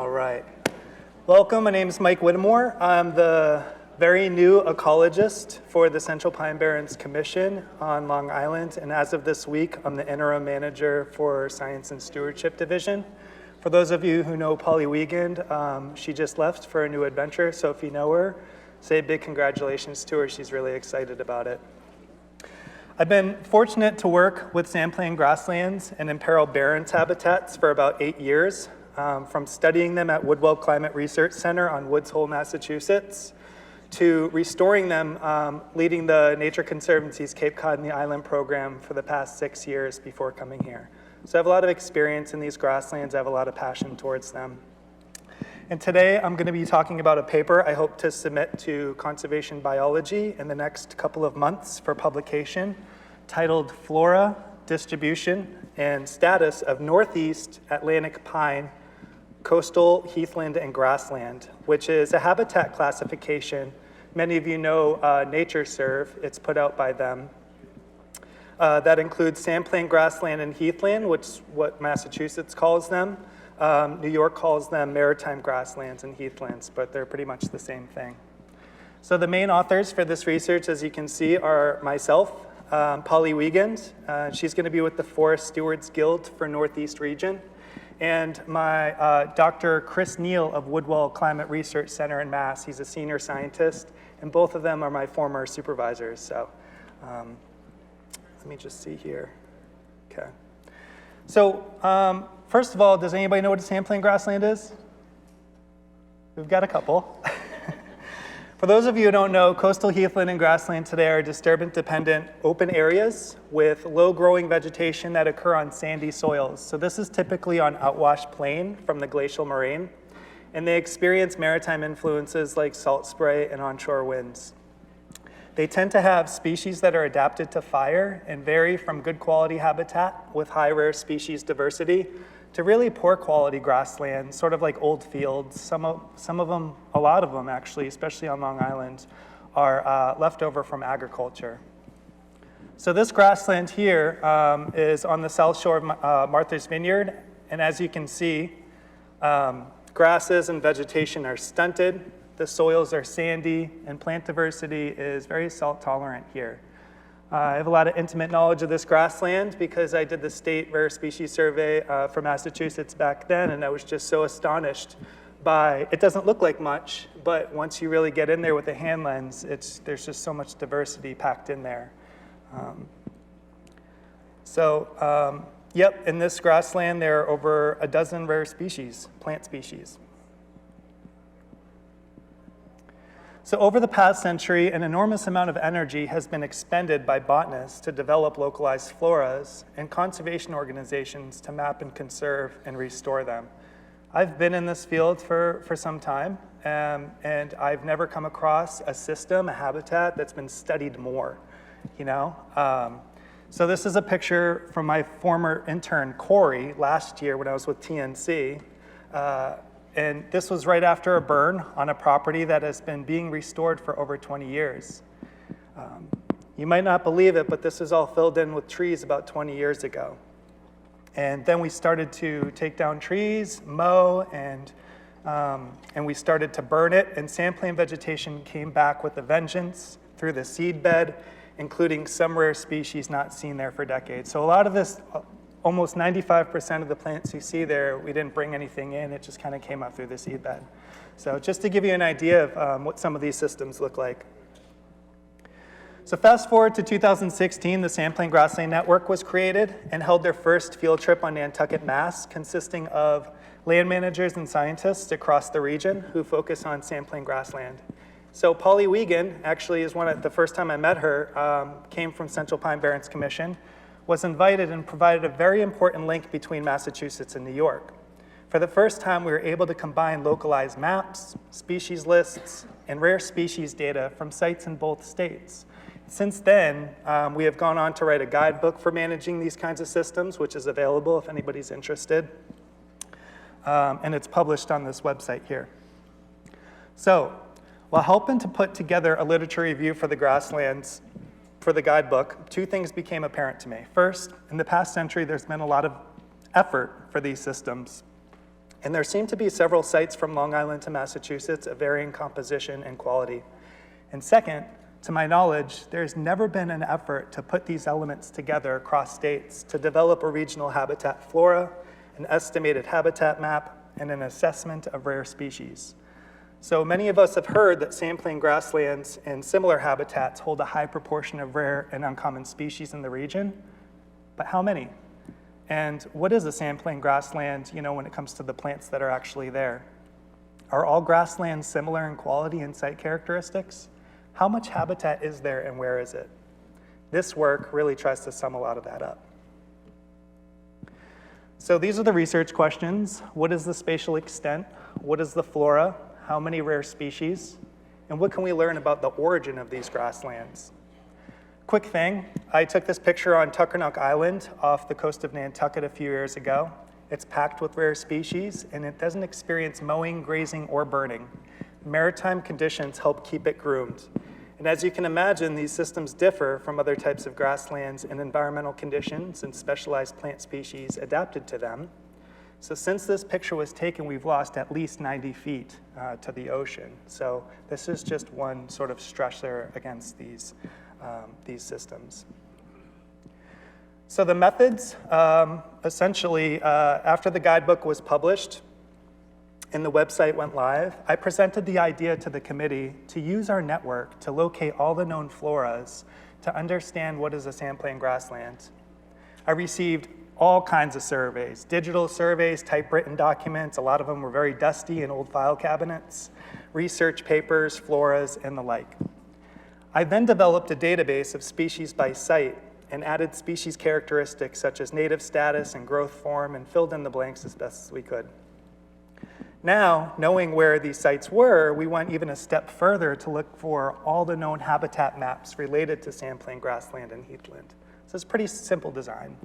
All right. Welcome, my name is Mike Whittemore. I'm the very new ecologist for the Central Pine Barrens Commission on Long Island, and as of this week, I'm the interim manager for Science and Stewardship Division. For those of you who know Polly Wiegand, she just left for a new adventure, so if you know her, say a big congratulations to her. She's really excited about it. I've been fortunate to work with sandplain grasslands and imperiled barrens habitats for about 8 years, from studying them at Woodwell Climate Research Center on Woods Hole, Massachusetts, to restoring them, leading the Nature Conservancy's Cape Cod and the Island program for the past 6 years before coming here. So I have a lot of experience in these grasslands. I have a lot of passion towards them. And today I'm going to be talking about a paper I hope to submit to Conservation Biology in the next couple of months for publication, titled Flora, Distribution, and Status of Northeast Atlantic Pine, Coastal Heathland and Grassland, which is a habitat classification. Many of you know NatureServe, it's put out by them. That includes sandplain grassland and heathland, which is what Massachusetts calls them. New York calls them maritime grasslands and heathlands, but they're pretty much the same thing. So the main authors for this research, as you can see, are myself, Polly Wiegand. She's going to be with the Forest Stewards Guild for Northeast Region, and my Dr. Chris Neal of Woodwell Climate Research Center in Mass. He's a senior scientist, and both of them are my former supervisors. So let me just see here. Okay. So first of all, does anybody know what a sandplain grassland is? We've got a couple. For those of you who don't know, coastal heathland and grassland today are disturbance-dependent open areas with low-growing vegetation that occur on sandy soils. So this is typically on outwash plain from the glacial moraine, and they experience maritime influences like salt spray and onshore winds. They tend to have species that are adapted to fire and vary from good quality habitat with high rare species diversity to really poor quality grassland, sort of like old fields. Some of them, a lot of them actually, especially on Long Island, are left over from agriculture. So this grassland here is on the south shore of Martha's Vineyard, and as you can see, grasses and vegetation are stunted, the soils are sandy, and plant diversity is very salt tolerant here. I have a lot of intimate knowledge of this grassland because I did the state rare species survey for Massachusetts back then, and I was just so astonished by, it doesn't look like much, but once you really get in there with the hand lens, there's just so much diversity packed in there. Yep, in this grassland there are over a dozen rare species, plant species. So over the past century, an enormous amount of energy has been expended by botanists to develop localized floras and conservation organizations to map and conserve and restore them. I've been in this field for some time, and I've never come across a system, a habitat that's been studied more, you know? So this is a picture from my former intern, Corey, last year when I was with TNC. And this was right after a burn on a property that has been being restored for over 20 years. You might not believe it, but this was all filled in with trees about 20 years ago. And then we started to take down trees, mow, and we started to burn it, and sandplain vegetation came back with a vengeance through the seed bed, including some rare species not seen there for decades. So a lot of this, almost 95% of the plants you see there, we didn't bring anything in, it just kind of came up through the seed bed. So just to give you an idea of what some of these systems look like. So fast forward to 2016, the Sandplain Grassland Network was created and held their first field trip on Nantucket, Mass, consisting of land managers and scientists across the region who focus on sandplain grassland. So Polly Wiegand actually is the first time I met her, came from Central Pine Barrens Commission, was invited and provided a very important link between Massachusetts and New York. For the first time, we were able to combine localized maps, species lists, and rare species data from sites in both states. Since then, we have gone on to write a guidebook for managing these kinds of systems, which is available if anybody's interested. And it's published on this website here. So, while helping to put together a literature review for the grasslands for the guidebook, two things became apparent to me. First, in the past century, there's been a lot of effort for these systems. And there seem to be several sites from Long Island to Massachusetts of varying composition and quality. And second, to my knowledge, there's never been an effort to put these elements together across states to develop a regional habitat flora, an estimated habitat map, and an assessment of rare species. So many of us have heard that sampling grasslands and similar habitats hold a high proportion of rare and uncommon species in the region, but how many? And what is a sampling grassland, when it comes to the plants that are actually there? Are all grasslands similar in quality and site characteristics? How much habitat is there and where is it? This work really tries to sum a lot of that up. So these are the research questions. What is the spatial extent? What is the flora? How many rare species? And what can we learn about the origin of these grasslands? Quick thing, I took this picture on Tuckernuck Island off the coast of Nantucket a few years ago. It's packed with rare species, and it doesn't experience mowing, grazing, or burning. Maritime conditions help keep it groomed. And as you can imagine, these systems differ from other types of grasslands in environmental conditions and specialized plant species adapted to them. So since this picture was taken, we've lost at least 90 feet to the ocean. So this is just one sort of stressor against these systems. So the methods, essentially, after the guidebook was published and the website went live, I presented the idea to the committee to use our network to locate all the known floras to understand what is a sampling grassland. I received all kinds of surveys, digital surveys, typewritten documents. A lot of them were very dusty in old file cabinets, research papers, floras, and the like. I then developed a database of species by site and added species characteristics such as native status and growth form and filled in the blanks as best as we could. Now, knowing where these sites were, we went even a step further to look for all the known habitat maps related to sampling grassland and heathland. So it's pretty simple design.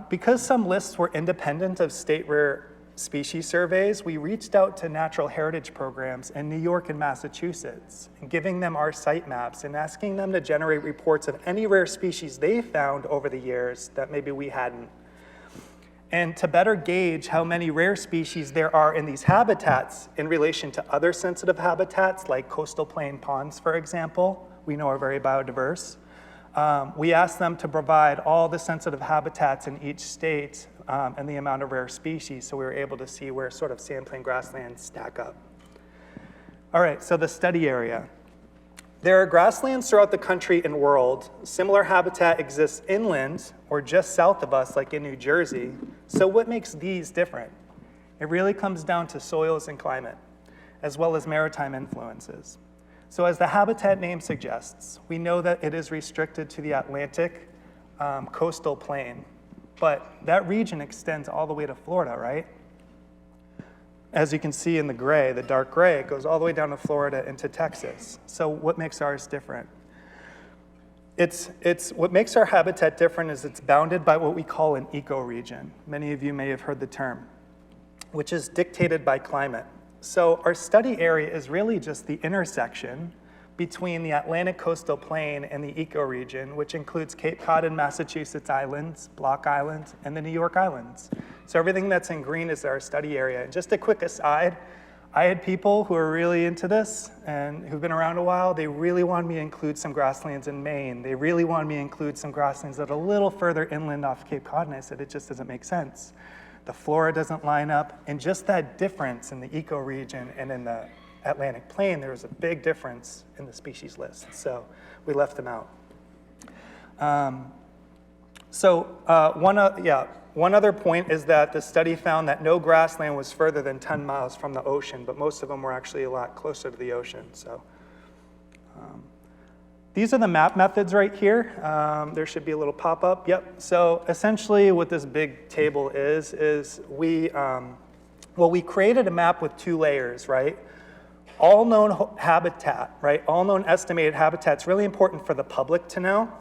Because some lists were independent of state rare species surveys, we reached out to natural heritage programs in New York and Massachusetts, and giving them our site maps and asking them to generate reports of any rare species they found over the years that maybe we hadn't. And to better gauge how many rare species there are in these habitats in relation to other sensitive habitats, like coastal plain ponds, for example, we know are very biodiverse. We asked them to provide all the sensitive habitats in each state and the amount of rare species, so we were able to see where sort of sampling grasslands stack up. All right, so the study area. There are grasslands throughout the country and world. Similar habitat exists inland or just south of us, like in New Jersey. So what makes these different? It really comes down to soils and climate, as well as maritime influences. So as the habitat name suggests, we know that it is restricted to the Atlantic coastal plain, but that region extends all the way to Florida, right? As you can see in the gray, the dark gray, it goes all the way down to Florida into Texas. So what makes ours different? What makes our habitat different is it's bounded by what we call an ecoregion. Many of you may have heard the term, which is dictated by climate. So our study area is really just the intersection between the Atlantic coastal plain and the ecoregion, which includes Cape Cod and Massachusetts Islands, Block Island, and the New York Islands. So everything that's in green is our study area. And just a quick aside, I had people who are really into this and who've been around a while. They really wanted me to include some grasslands in Maine. They really wanted me to include some grasslands that are a little further inland off Cape Cod, and I said, it just doesn't make sense. The flora doesn't line up, and just that difference in the ecoregion and in the Atlantic plain, there was a big difference in the species list, so we left them out. One other point is that the study found that no grassland was further than 10 miles from the ocean, but most of them were actually a lot closer to the ocean. So these are the map methods right here. There should be a little pop-up. Yep. So essentially what this big table is we created a map with 2 layers, right? All known habitat, right? All known estimated habitat's really important for the public to know.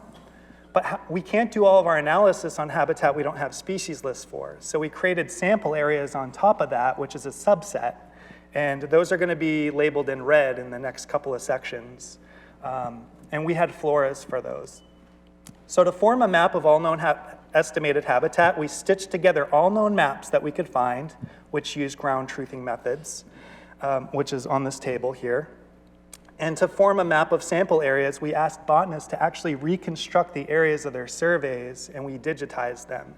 But we can't do all of our analysis on habitat we don't have species lists for. So we created sample areas on top of that, which is a subset. And those are going to be labeled in red in the next couple of sections. And we had floras for those. So to form a map of all known estimated habitat, we stitched together all known maps that we could find, which use ground truthing methods, which is on this table here. And to form a map of sample areas, we asked botanists to actually reconstruct the areas of their surveys, and we digitized them.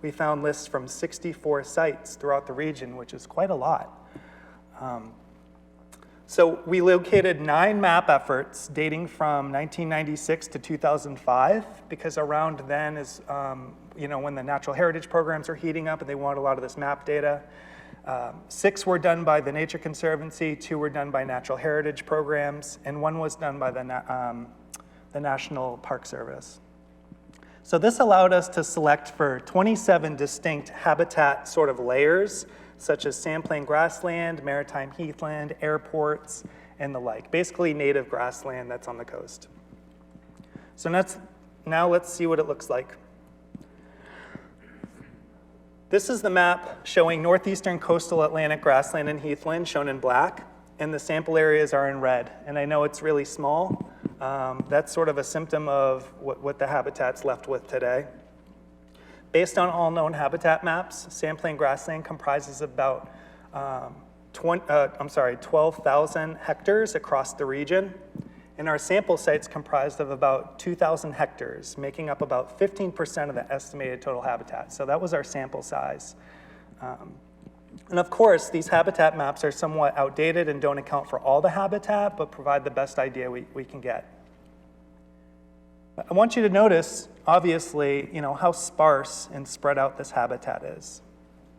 We found lists from 64 sites throughout the region, which is quite a lot. So we located 9 map efforts dating from 1996 to 2005, because around then is when the natural heritage programs are heating up and they want a lot of this map data. 6 were done by the Nature Conservancy, 2 were done by natural heritage programs, and 1 was done by the National Park Service. So this allowed us to select for 27 distinct habitat sort of layers, such as sandplain grassland, maritime heathland, airports, and the like. Basically native grassland that's on the coast. So now let's see what it looks like. This is the map showing northeastern coastal Atlantic grassland and heathland, shown in black, and the sample areas are in red. And I know it's really small. That's sort of a symptom of what the habitat's left with today. Based on all known habitat maps, sandplain grassland comprises about 12,000 hectares across the region, and our sample sites comprised of about 2,000 hectares, making up about 15% of the estimated total habitat. So that was our sample size. And of course, these habitat maps are somewhat outdated and don't account for all the habitat, but provide the best idea we can get. I want you to notice, obviously, how sparse and spread out this habitat is.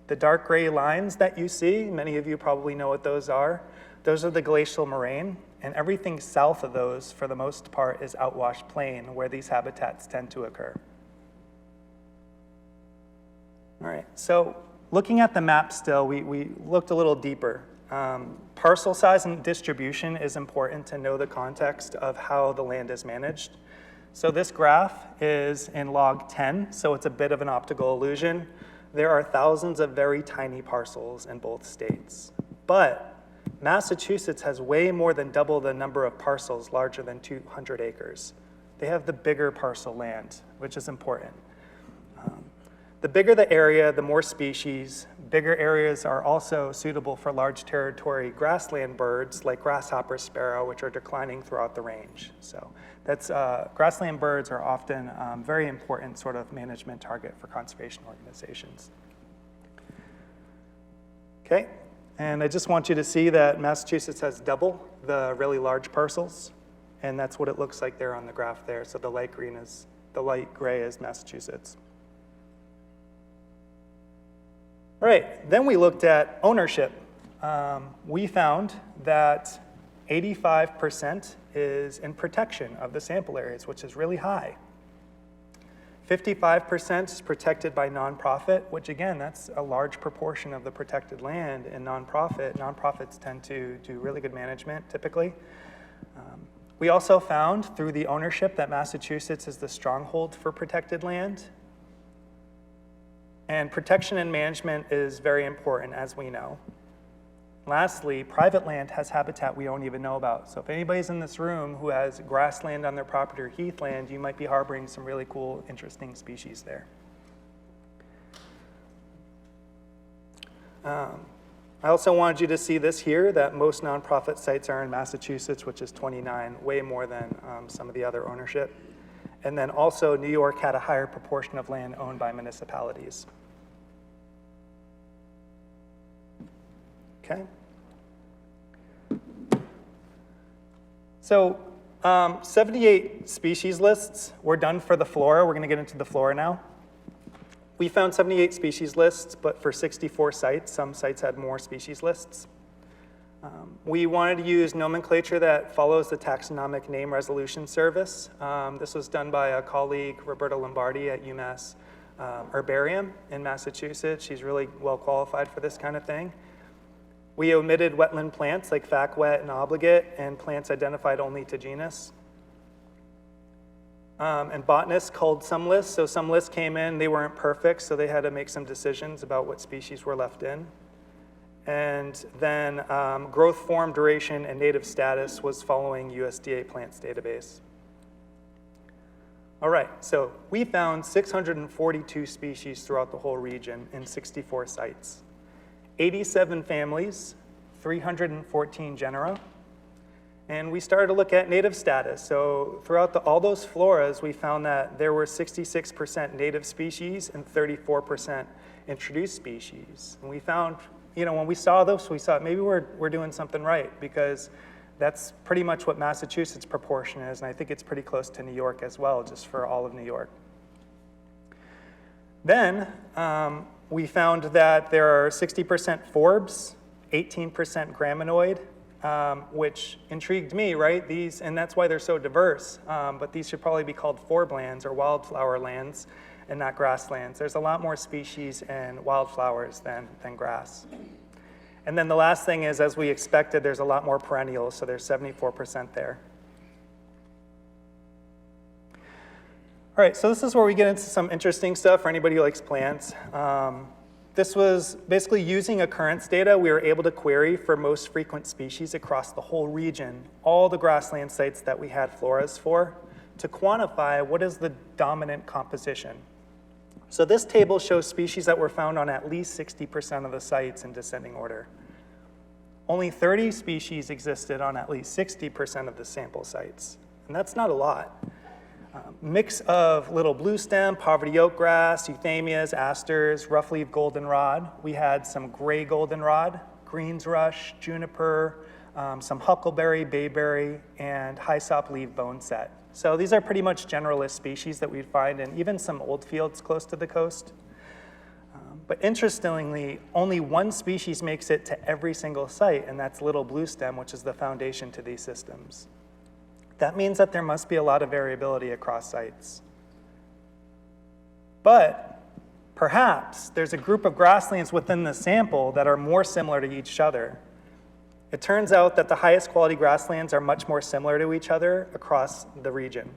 The dark gray lines that you see, many of you probably know what those are the glacial moraine, and everything south of those, for the most part, is outwash plain, where these habitats tend to occur. All right, so looking at the map still, we looked a little deeper. Parcel size and distribution is important to know the context of how the land is managed. So this graph is in log 10, so it's a bit of an optical illusion. There are thousands of very tiny parcels in both states. But Massachusetts has way more than double the number of parcels larger than 200 acres. They have the bigger parcel land, which is important. The bigger the area, the more species. Bigger areas are also suitable for large territory grassland birds like grasshopper sparrow, which are declining throughout the range. So that's grassland birds are often very important sort of management target for conservation organizations. Okay, and I just want you to see that Massachusetts has double the really large parcels, and that's what it looks like there on the graph there. So the light gray is Massachusetts. All right, then we looked at ownership. We found that 85% is in protection of the sample areas, which is really high. 55% is protected by nonprofit, which again, that's a large proportion of the protected land in nonprofit. Nonprofits tend to do really good management, typically. We also found through the ownership that Massachusetts is the stronghold for protected land. And protection and management is very important, as we know. Lastly, private land has habitat we don't even know about. So if anybody's in this room who has grassland on their property or heathland, you might be harboring some really cool, interesting species there. I also wanted you to see this here, that most nonprofit sites are in Massachusetts, which is 29, way more than some of the other ownership. And then also New York had a higher proportion of land owned by municipalities. Okay. So 78 species lists were done for the flora. We're going to get into the flora now. We found 78 species lists, but for 64 sites. Some sites had more species lists. We wanted to use nomenclature that follows the Taxonomic Name Resolution Service. This was done by a colleague, Roberta Lombardi at UMass Herbarium in Massachusetts. She's really well qualified for this kind of thing. We omitted wetland plants like facwet and obligate, and plants identified only to genus. And botanists culled some lists. So some lists came in, they weren't perfect, so they had to make some decisions about what species were left in. And then growth form, duration, and native status was following USDA plants database. All right, so we found 642 species throughout the whole region in 64 sites, 87 families, 314 genera, and we started to look at native status. So throughout all those floras, we found that there were 66% native species and 34% introduced species. And we found, when we saw those, we thought maybe we're doing something right, because that's pretty much what Massachusetts' proportion is, and I think it's pretty close to New York as well, just for all of New York. Then we found that there are 60% forbs, 18% graminoid, which intrigued me, right? And that's why they're so diverse, but these should probably be called forblands or wildflower lands and not grasslands. There's a lot more species in wildflowers than grass. And then the last thing is, as we expected, there's a lot more perennials, so there's 74% there. All right, so this is where we get into some interesting stuff for anybody who likes plants. This was basically using occurrence data. We were able to query for most frequent species across the whole region, all the grassland sites that we had floras for, to quantify what is the dominant composition. So this table shows species that were found on at least 60% of the sites in descending order. Only 30 species existed on at least 60% of the sample sites, and that's not a lot. Mix of little bluestem, poverty oak grass, euthamias, asters, rough-leaved goldenrod. We had some gray goldenrod, greens rush, juniper, some huckleberry, bayberry, and hyssop leaf boneset. So these are pretty much generalist species that we'd find in even some old fields close to the coast. But interestingly, only one species makes it to every single site, and that's little bluestem, which is the foundation to these systems. That means that there must be a lot of variability across sites. But perhaps there's a group of grasslands within the sample that are more similar to each other. It turns out that the highest quality grasslands are much more similar to each other across the region.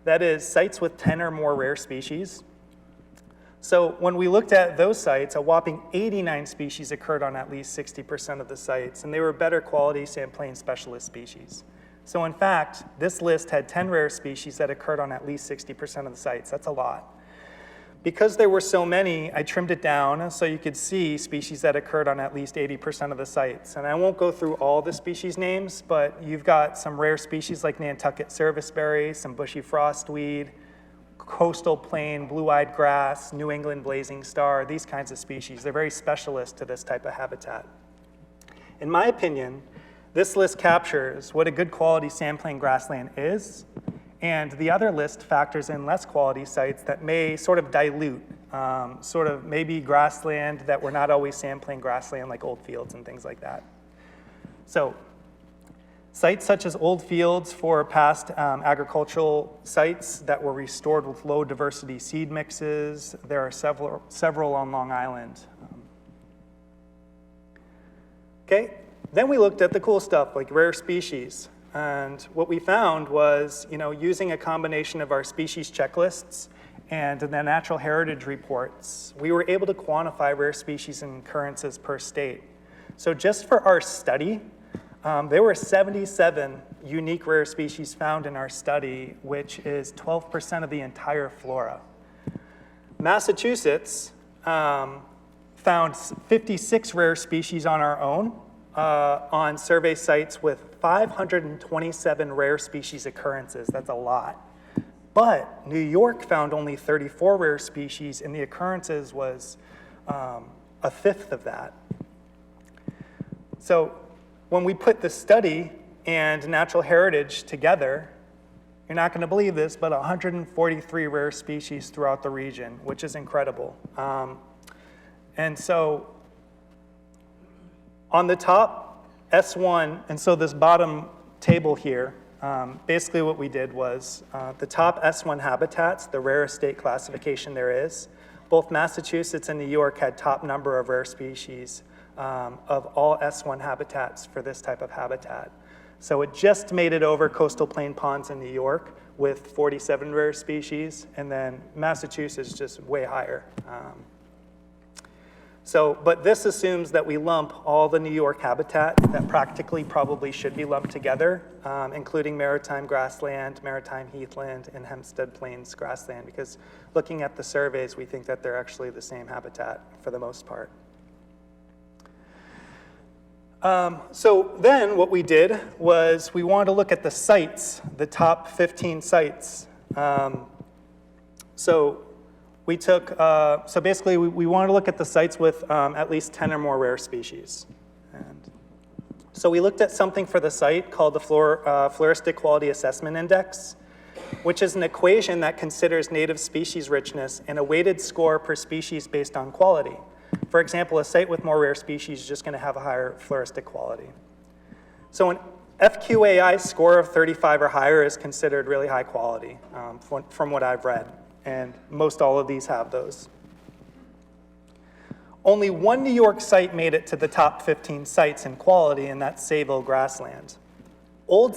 That is, sites with 10 or more rare species. So when we looked at those sites, a whopping 89 species occurred on at least 60% of the sites, and they were better quality Champlain specialist species. So in fact, this list had 10 rare species that occurred on at least 60% of the sites. That's a lot. Because there were so many, I trimmed it down so you could see species that occurred on at least 80% of the sites. And I won't go through all the species names, but you've got some rare species like Nantucket serviceberry, some bushy frostweed, coastal plain blue-eyed grass, New England blazing star, these kinds of species. They're very specialist to this type of habitat. In my opinion, this list captures what a good quality sandplain grassland is, and the other list factors in less quality sites that may sort of dilute, sort of maybe grassland that were not always sandplain grassland, like old fields and things like that. So sites such as old fields for past agricultural sites that were restored with low diversity seed mixes, there are several on Long Island. Okay, then we looked at the cool stuff like rare species. And what we found was, using a combination of our species checklists and the natural heritage reports, we were able to quantify rare species and occurrences per state. So just for our study, there were 77 unique rare species found in our study, which is 12% of the entire flora. Massachusetts found 56 rare species on our own on survey sites with 527 rare species occurrences. That's a lot. But New York found only 34 rare species, and the occurrences was a fifth of that. So when we put the study and natural heritage together, you're not going to believe this, but 143 rare species throughout the region, which is incredible. And so on the top, S1, and so this bottom table here, basically what we did was the top S1 habitats, the rarest state classification there is, both Massachusetts and New York had top number of rare species of all S1 habitats for this type of habitat. So it just made it over coastal plain ponds in New York with 47 rare species, and then Massachusetts just way higher. But this assumes that we lump all the New York habitat that practically probably should be lumped together, including maritime grassland, maritime heathland, and Hempstead Plains grassland, because looking at the surveys, we think that they're actually the same habitat for the most part. So then what we did was we wanted to look at the sites, the top 15 sites. We took, so basically we wanted to look at the sites with at least 10 or more rare species. And so we looked at something for the site called the Floristic Quality Assessment Index, which is an equation that considers native species richness and a weighted score per species based on quality. For example, a site with more rare species is just going to have a higher floristic quality. So an FQAI score of 35 or higher is considered really high quality from what I've read, and most all of these have those. Only one New York site made it to the top 15 sites in quality, and that's Sayville Grassland. Old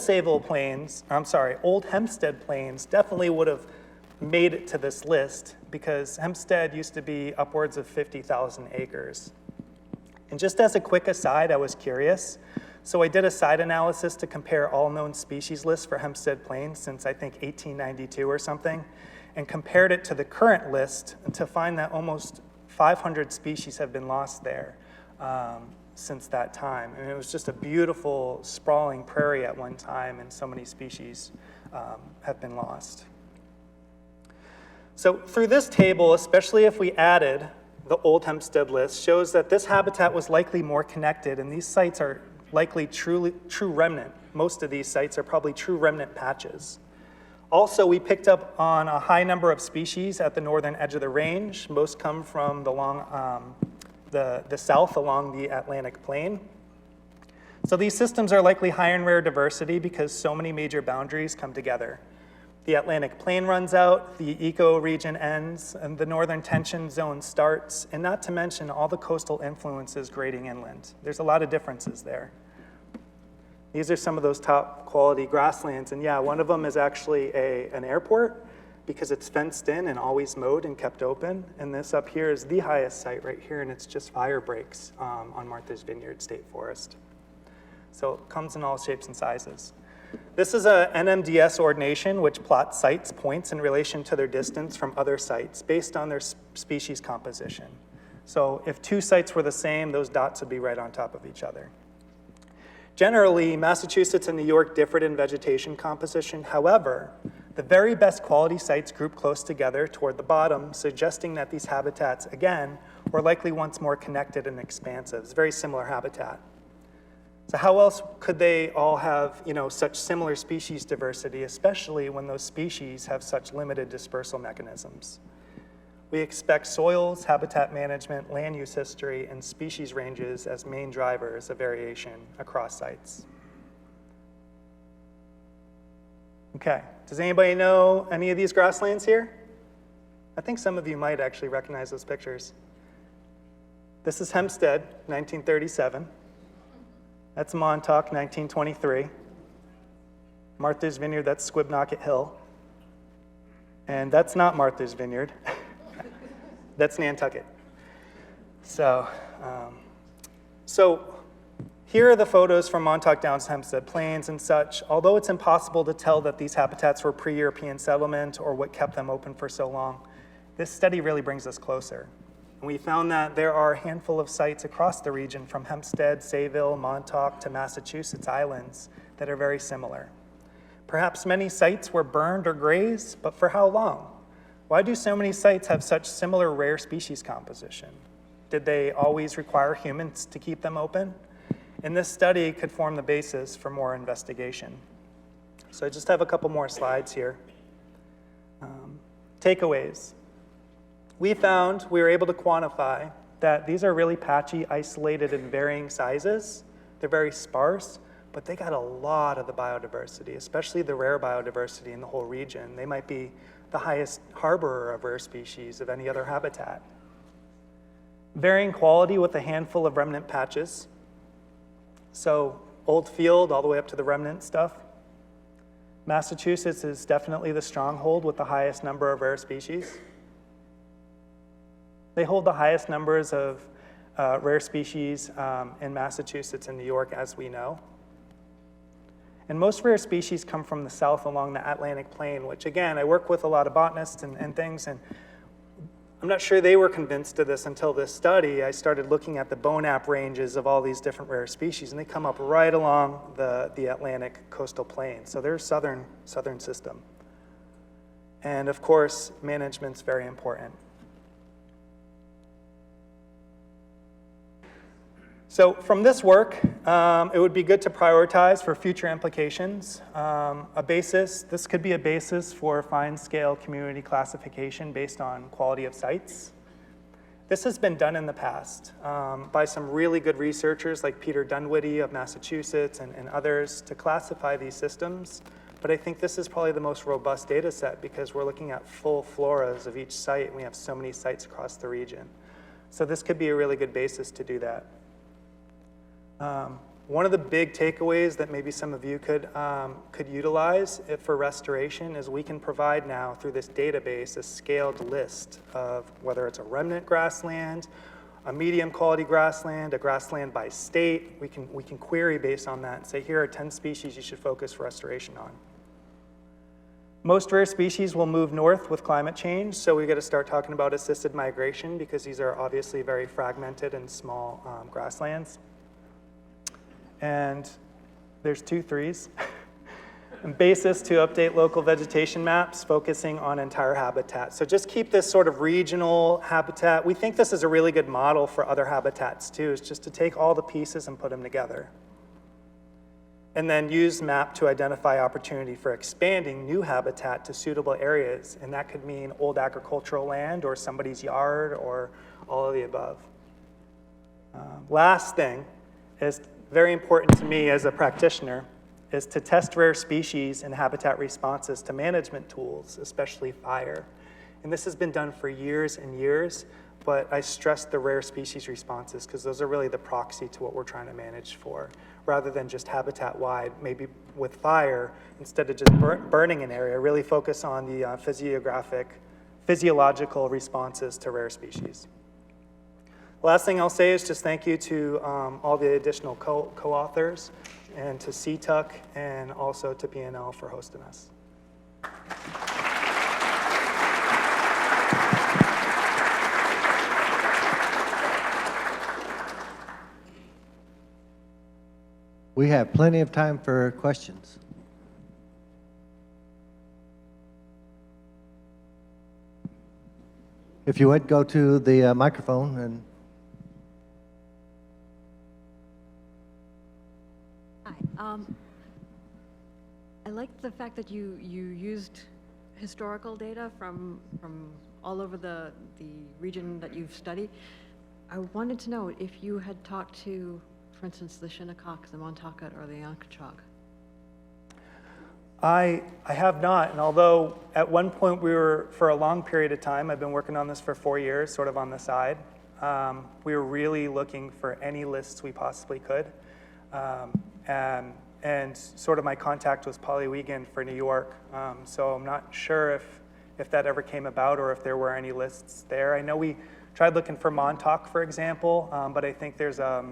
Hempstead Plains definitely would have made it to this list because Hempstead used to be upwards of 50,000 acres. And just as a quick aside, I was curious. So I did a site analysis to compare all known species lists for Hempstead Plains since I think 1892 or something, and compared it to the current list to find that almost 500 species have been lost there since that time. And it was just a beautiful, sprawling prairie at one time, and so many species have been lost. So through this table, especially if we added the old Hempstead list, shows that this habitat was likely more connected, and these sites are likely true remnant. Most of these sites are probably true remnant patches. Also, we picked up on a high number of species at the northern edge of the range. Most come from the south along the Atlantic plain. So these systems are likely high in rare diversity because so many major boundaries come together. The Atlantic plain runs out, the ecoregion ends, and the northern tension zone starts, and not to mention all the coastal influences grading inland. There's a lot of differences there. These are some of those top quality grasslands, and yeah, one of them is actually an airport because it's fenced in and always mowed and kept open, and this up here is the highest site right here, and it's just fire breaks on Martha's Vineyard State Forest. So it comes in all shapes and sizes. This is a NMDS ordination, which plots sites' points in relation to their distance from other sites based on their species composition. So if two sites were the same, those dots would be right on top of each other. Generally, Massachusetts and New York differed in vegetation composition. However, the very best quality sites group close together toward the bottom, suggesting that these habitats, again, were likely once more connected and expansive. It's very similar habitat. So how else could they all have, such similar species diversity, especially when those species have such limited dispersal mechanisms? We expect soils, habitat management, land use history, and species ranges as main drivers of variation across sites. Okay, does anybody know any of these grasslands here? I think some of you might actually recognize those pictures. This is Hempstead, 1937. That's Montauk, 1923. Martha's Vineyard, that's Squibnocket Hill. And that's not Martha's Vineyard. That's Nantucket. So here are the photos from Montauk Downs, Hempstead Plains and such. Although it's impossible to tell that these habitats were pre-European settlement or what kept them open for so long, this study really brings us closer. And we found that there are a handful of sites across the region from Hempstead, Sayville, Montauk to Massachusetts islands that are very similar. Perhaps many sites were burned or grazed, but for how long? Why do so many sites have such similar rare species composition? Did they always require humans to keep them open? And this study could form the basis for more investigation. So I just have a couple more slides here. Takeaways. We were able to quantify that these are really patchy, isolated, and varying sizes. They're very sparse, but they got a lot of the biodiversity, especially the rare biodiversity in the whole region. They might be the highest harborer of rare species of any other habitat. Varying quality with a handful of remnant patches. So old field all the way up to the remnant stuff. Massachusetts is definitely the stronghold with the highest number of rare species. They hold the highest numbers of rare species in Massachusetts and New York, as we know. And most rare species come from the south along the Atlantic plain, which again, I work with a lot of botanists and things, and I'm not sure they were convinced of this until this study. I started looking at the Bonap ranges of all these different rare species, and they come up right along the Atlantic coastal plain. So they're southern system. And of course, management's very important. So from this work, it would be good to prioritize for future implications. A basis, this could be a basis for fine-scale community classification based on quality of sites. This has been done in the past by some really good researchers like Peter Dunwoody of Massachusetts and others to classify these systems. But I think this is probably the most robust data set because we're looking at full floras of each site, and we have so many sites across the region. So this could be a really good basis to do that. One of the big takeaways that maybe some of you could utilize for restoration is we can provide now through this database a scaled list of whether it's a remnant grassland, a medium quality grassland, a grassland by state. We can query based on that and say, here are 10 species you should focus restoration on. Most rare species will move north with climate change, so we got to start talking about assisted migration because these are obviously very fragmented and small grasslands. And there's 2 threes. And basis to update local vegetation maps, focusing on entire habitat. So just keep this sort of regional habitat. We think this is a really good model for other habitats too, is just to take all the pieces and put them together. And then use map to identify opportunity for expanding new habitat to suitable areas. And that could mean old agricultural land or somebody's yard or all of the above. Last thing is very important to me as a practitioner is to test rare species and habitat responses to management tools, especially fire. And this has been done for years and years, but I stress the rare species responses because those are really the proxy to what we're trying to manage for, rather than just habitat-wide. Maybe with fire, instead of just burning an area, really focus on the physiological responses to rare species. Last thing I'll say is just thank you to all the additional co-authors and to CTUC and also to PNL for hosting us. We have plenty of time for questions. If you would, go to the microphone and... Hi. I like the fact that you used historical data from all over the region that you've studied. I wanted to know if you had talked to, for instance, the Shinnecock, the Montaukett, or the Onkachuk. I have not, and although at one point for a long period of time, I've been working on this for 4 years, sort of on the side, we were really looking for any lists we possibly could. And sort of my contact was Polly Wiegand for New York, so I'm not sure if that ever came about or if there were any lists there. I know we tried looking for Montauk, for example, but I think there's a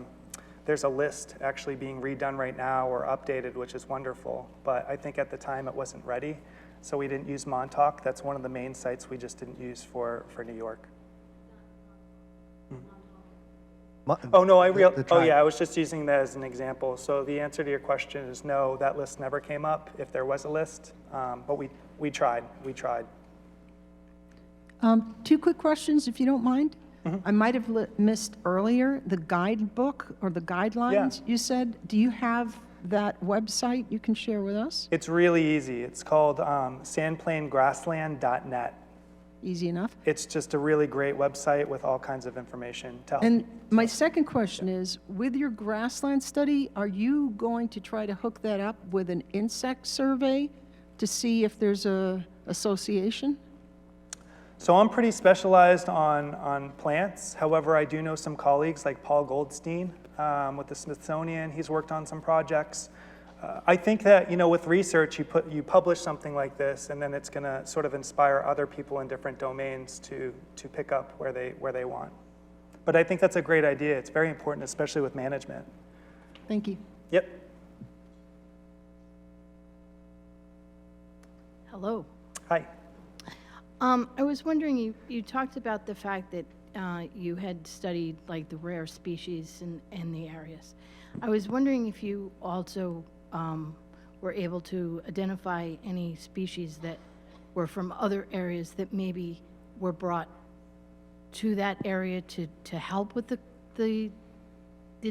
list actually being redone right now or updated, which is wonderful. But I think at the time it wasn't ready, so we didn't use Montauk. That's one of the main sites we just didn't use for New York. Oh, no, I was just using that as an example. So the answer to your question is no, that list never came up if there was a list, but we tried. 2 quick questions, if you don't mind. Mm-hmm. I might have missed earlier the guidebook or the guidelines you said. Do you have that website you can share with us? It's really easy. It's called sandplaingrassland.net. Easy enough. It's just a really great website with all kinds of information to help. And my second question is, with your grassland study, are you going to try to hook that up with an insect survey to see if there's a association? So I'm pretty specialized on plants. However, I do know some colleagues like Paul Goldstein with the Smithsonian. He's worked on some projects. I think that, with research, you publish something like this, and then it's going to sort of inspire other people in different domains to pick up where they want. But I think that's a great idea. It's very important, especially with management. Thank you. Yep. Hello. Hi. I was wondering, you talked about the fact that you had studied like the rare species in the areas. I was wondering if you also were able to identify any species that were from other areas that maybe were brought to that area to help with the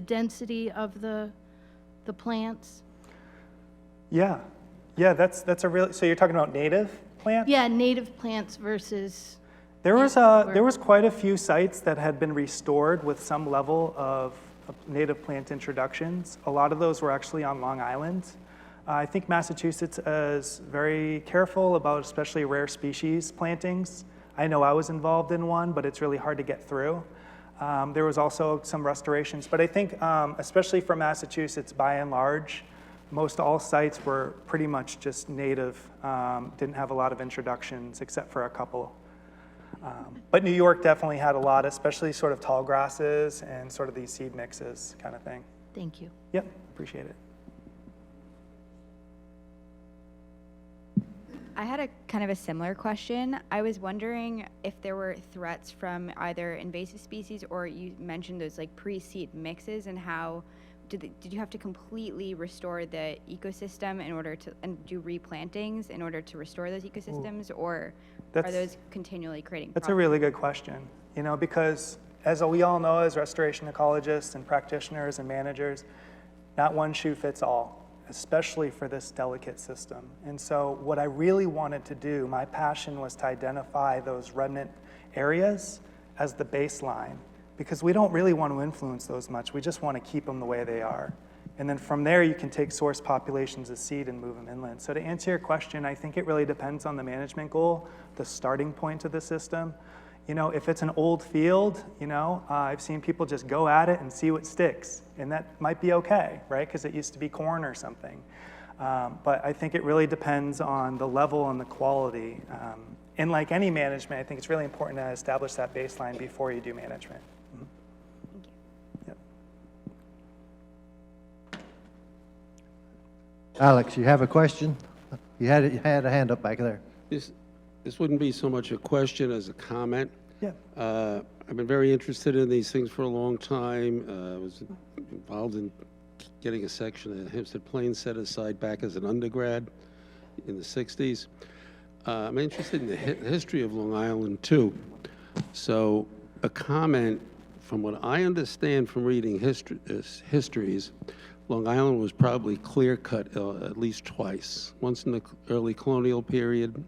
density of the plants? Yeah. Yeah, that's a real, so you're talking about native plants? Yeah, native plants versus. There was quite a few sites that had been restored with some level of native plant introductions. A lot of those were actually on Long Island. I think Massachusetts is very careful about especially rare species plantings. I know I was involved in one, but it's really hard to get through. There was also some restorations, but I think especially for Massachusetts, by and large, most all sites were pretty much just native, didn't have a lot of introductions except for a couple. But New York definitely had a lot, especially sort of tall grasses and sort of these seed mixes kind of thing. Thank you. Yep, appreciate it. I had a kind of a similar question. I was wondering if there were threats from either invasive species, or you mentioned those like pre-seed mixes, and how did you have to completely restore the ecosystem in order to, and do replantings in order to restore those ecosystems, or are those continually creating That's problems? a really good question, you know, because as we all know, as restoration ecologists and practitioners and managers, not one shoe fits all, especially for this delicate system. And so what I really wanted to do, my passion was to identify those remnant areas as the baseline, because we don't really want to influence those much. We just want to keep them the way they are. And then from there, you can take source populations of seed and move them inland. So to answer your question, I think it really depends on the management goal, the starting point of the system. You know, if it's an old field, you know, I've seen people just go at it and see what sticks. And that might be okay, right? Because it used to be corn or something. But I think it really depends on the level and the quality. And like any management, I think it's really important to establish that baseline before you do management. Thank you. Yep. Alex, you have a question? You had a hand up back there. This wouldn't be so much a question as a comment. Yeah. I've been very interested in these things for a long time. I was involved in getting a section at Hempstead Plains set aside back as an undergrad in the 60s. I'm interested in the history of Long Island too. So a comment, from what I understand from reading histories, Long Island was probably clear-cut at least twice. Once in the early colonial period,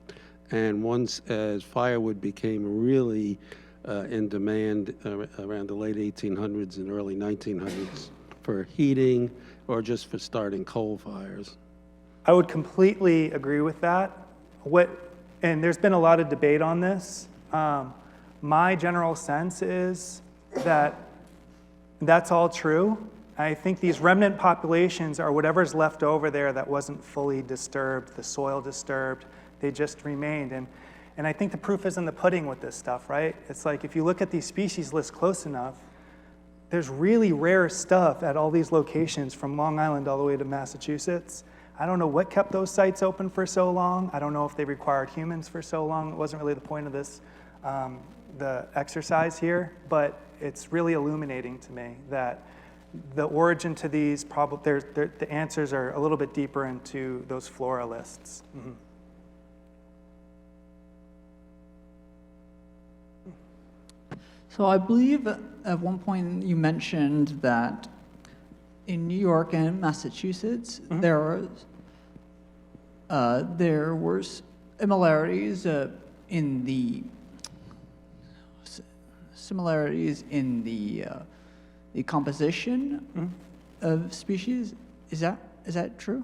and once as firewood became really in demand around the late 1800s and early 1900s for heating or just for starting coal fires. I would completely agree with that. And there's been a lot of debate on this. My general sense is that that's all true. I think these remnant populations are whatever's left over there that wasn't fully disturbed, the soil disturbed, they just remained. And I think the proof is in the pudding with this stuff, right? It's like if you look at these species lists close enough, there's really rare stuff at all these locations from Long Island all the way to Massachusetts. I don't know what kept those sites open for so long. I don't know if they required humans for so long. It wasn't really the point of this, the exercise here, but it's really illuminating to me that the origin to these the answers are a little bit deeper into those flora lists. Mm-hmm. So I believe at one point you mentioned that in New York and Massachusetts, Mm-hmm. there were similarities in the composition Mm-hmm. of species. Is that true?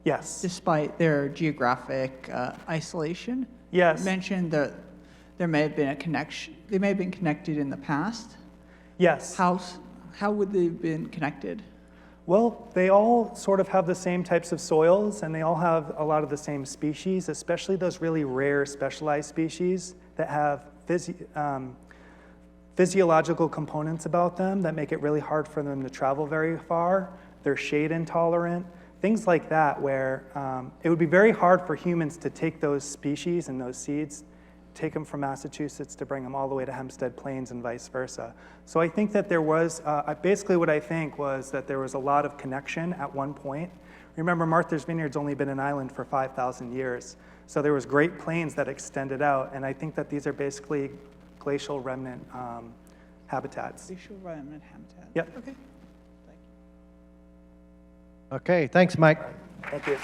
Yes. Despite their geographic isolation? Yes. You mentioned that there may have been a connection. They may have been connected in the past. Yes. How would they have been connected? Well, they all sort of have the same types of soils, and they all have a lot of the same species, especially those really rare specialized species that have physiological components about them that make it really hard for them to travel very far. They're shade intolerant, things like that, where it would be very hard for humans to take those species and those seeds, take them from Massachusetts to bring them all the way to Hempstead Plains and vice versa. So I think that there was, basically what I think was that there was a lot of connection at one point. Remember, Martha's Vineyard's only been an island for 5,000 years. So there was Great Plains that extended out, and I think that these are basically glacial remnant habitats. Glacial remnant habitat. Yep. Okay. Okay, thanks, Mike. Thank you.